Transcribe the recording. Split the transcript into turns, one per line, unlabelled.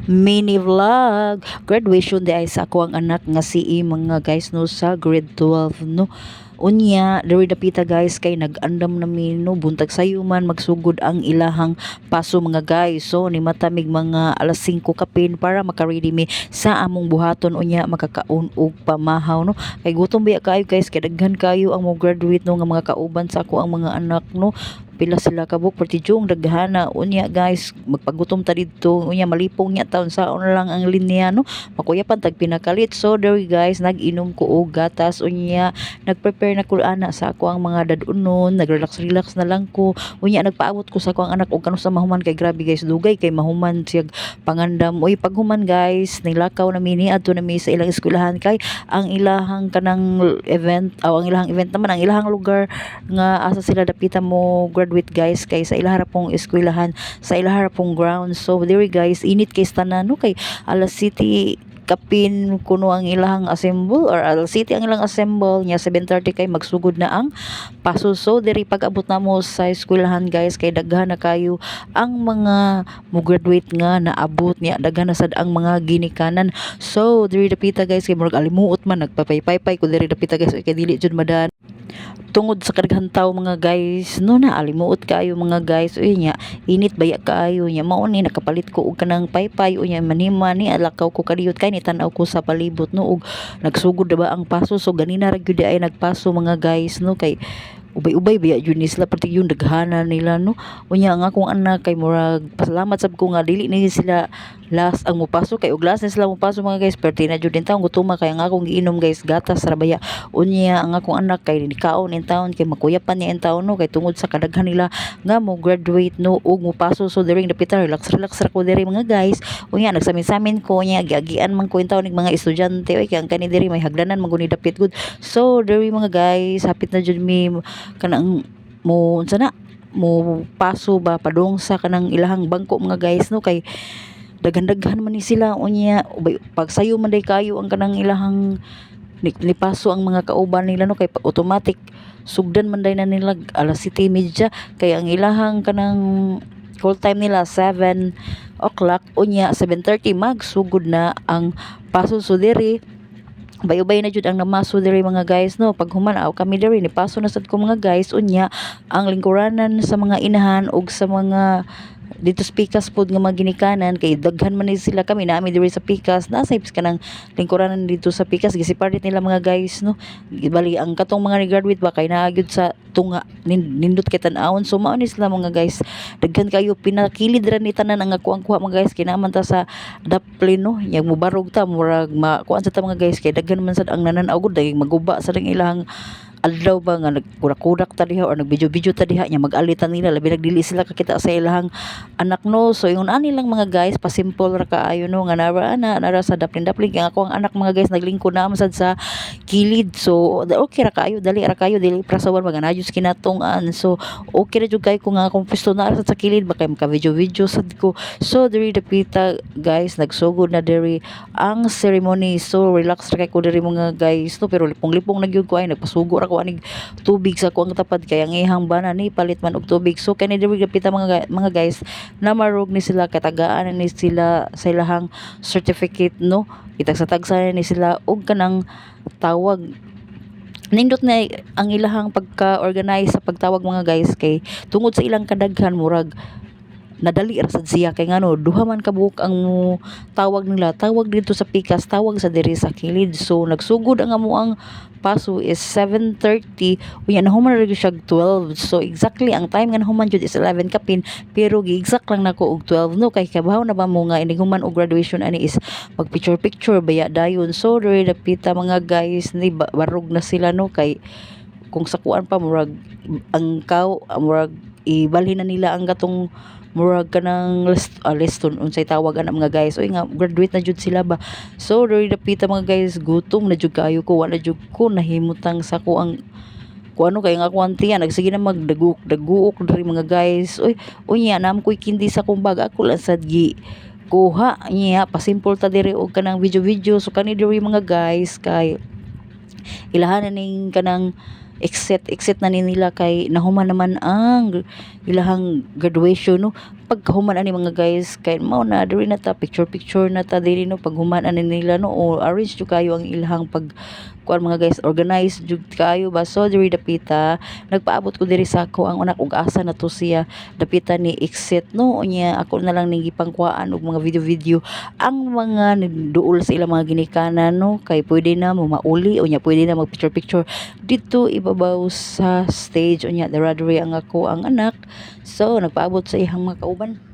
mini vlog. Graduation di ay sa ako ang anak nga si mga guys no sa grade 12 no. Unya, diri dapita guys kay nag-andam namin no buntag sayo man magsugod ang ilahang paso mga guys. So ni matamig mga alas 5 kapin para maka-ready mi sa among buhaton unya makakaon og pamahaw no. Kay gutom biya kayo guys kay daghan kayo ang mo graduate no nga mga kauban sa ako ang mga anak no. Pila sila kabuk partijong daghana unya guys magpagutom ta didto unya malipong nya taon sa lang ang linya no makuyapan tag pinakalit. So there guys nag-inom ko og gatas unya nag-prepare na ko ana sa ako ang mga dadunon nag-relax na lang ko unya nagpaabot ko sa ako ang anak og kanu sa mahuman kay grabe guys dugay kay mahuman siya pangandam uy paghuman guys nilakaw na mini adto na mi sa ilang eskwelahan kay ang ilahang kanang event ang ilahang event naman ang ilahang lugar nga asa sila dapita mo graduate guys kay sa ilahara pong eskwelahan sa ilahara pong ground. So there guys init kay tanan no kay alas city kapin kuno ang ilahang assemble or alas city ang ilang assemble nya 7:30 kay magsugod na ang paso. So diri pag-abot na mo sa eskwelahan guys kay daghan na kayo ang mga mo graduate nga naabot niya daghan na sad ang mga ginikanan. So diri dapita guys kay murag alimuot man nagpapay-pay ko diri dapita guys kay dili jud madan tungod sa kadaghan tawo mga guys no na alimuot kayo mga guys uy nya init baya kaayo nya mao ni nakapalit ko og kanang paypay unya manima ni alakaw ko kadiyot kay ni tan-aw ko sa palibot no og nagsugod ba ang paso. So ganina ra gyud ay nagpaso mga guys no kay ubay-ubay biya jud ni sila pati yung daghana nila no unya nga akong anak kay murag pasalamat sab ko nga dili ni sila last ang mopaso kay og last na sila mopaso mga guys perti na jud din taon gutuma kay nga akong giinom guys gatas ra baya unya ang akong anak kay nikaon in taon kay makuyapan niya in taon no kay tungod sa kadaghan nila nga mo graduate no og mopaso. So during the pita relax ra ko diri mga guys unya nagsamin-samin ko nya giagian man ko in taon ning mga estudyante oy kay ang kani diri may hagdanan man guni dapit good. So diri mga guys hapit na jud mi kanang mo unsa na mo paso ba padung sa kanang ilahang bangko mga guys no kay daghan-daghan man ni sila unya pag sayo man day kayo ang kanang ilahang nipaso ang mga kauban nila no kay automatic sugdan man day na nila alas 7:30 kay ang ilahang kanang call time nila 7 o'clock unya 7:30 magsugod na ang paso. So diri bay-ubay na jud ang namaso diri mga guys no pag human aw kami diri ni paso na sad ko mga guys unya ang lingkuranan sa mga inahan ug sa mga dito sa Pikas pod nga mga ginikanan kay daghan man ni sila kami naami diri sa Pikas nasa ka nang lingkuranan dito sa Pikas gisiparit nila mga guys no bali ang katong mga graduate ba kay naagid sa tunga nindot kay tan-awon. So mao ni sila mga guys daghan kayo pinakilid ra ni tanan ang kuang kuha mga guys kinaman ta sa daplin no yang mubarog ta murag makuan sa ta mga guys kay daghan man sad ang nanan-aw gud daging maguba sa ilang adlaw ba nga nagkurak-kurak ta diha or nagbidyo-bidyo ta diha nya mag-alitan nila labi nagdili sila kakita sa ilahang anak no. So yung ani lang mga guys pasimple ra kaayo no nga nara sa daplin-daplin kay ako ang anak mga guys naglingkod na sad sa kilid. So okay ra kaayo dali ra kayo dili prasawan mga najus kinatung-an. So okay ra jud kay ko nga akong pisto na sa kilid ba kay maka-video-video sad ko. So diri dapita guys nagsugod na diri ang ceremony. So relax ra kay ko diri mga guys no pero lipong-lipong na gyud ko ay nagpasugo ra ko anig tubig sa kuang tapad kay ang ihang bana ni palit man og tubig. So kani diri gapita mga guys na marog ni sila katagaan ni sila sa ilahang certificate no kitag sa tagsa ni sila og kanang tawag nindot na ang ilahang pagka-organize sa pagtawag mga guys kay tungod sa ilang kadaghan murag nadali ra sad siya kay ngano duha man ka buok ang tawag nila tawag dito sa Pikas tawag sa diri sa kilid. So nagsugod ang amo ang paso is 7:30 unya nahuman ra siya 12. So exactly ang time nga nahuman jud is 11 kapin pero gi-exact lang nako og 12 no kay kabaw na ba mo nga iniguman og graduation ani is mag picture baya dayon. So diri dapita mga guys ni barog na sila no kay kung sakuan pa murag ang murag ibalhin na nila ang gatong murag kanang liston unsay tawag ana mga guys oy nga graduate na jud sila ba. So diri dapita mga guys gutom na jud kayo ko wala jud ko nahimutang sa ko ang kuano kay nga kwantiya nagsige na magdaguok diri mga guys oy unya nam koy kindi sa kumbag ako lang sad gi kuha niya pasimple ta diri og kanang video. So kani diri mga guys kay ilahan ning kanang exit na nila kay nahuman naman ang ilahang graduation no pagkahuman ani mga guys kay mao na diri na ta picture na ta diri no paghuman ani nila no o arrange jud kayo ang ilhang pag kuan mga guys organize jud kayo ba so diri dapita nagpaabot ko diri sa ako ang anak ug asa na to siya dapita ni exit no unya ako na lang ning gipangkuhaan og mga video ang mga duol sa ilang mga ginikanan no kay pwede na mo mauli unya pwede na mag picture dito ibabaw sa stage unya diri ang ako ang anak so nagpaabot sa ihang mga kauban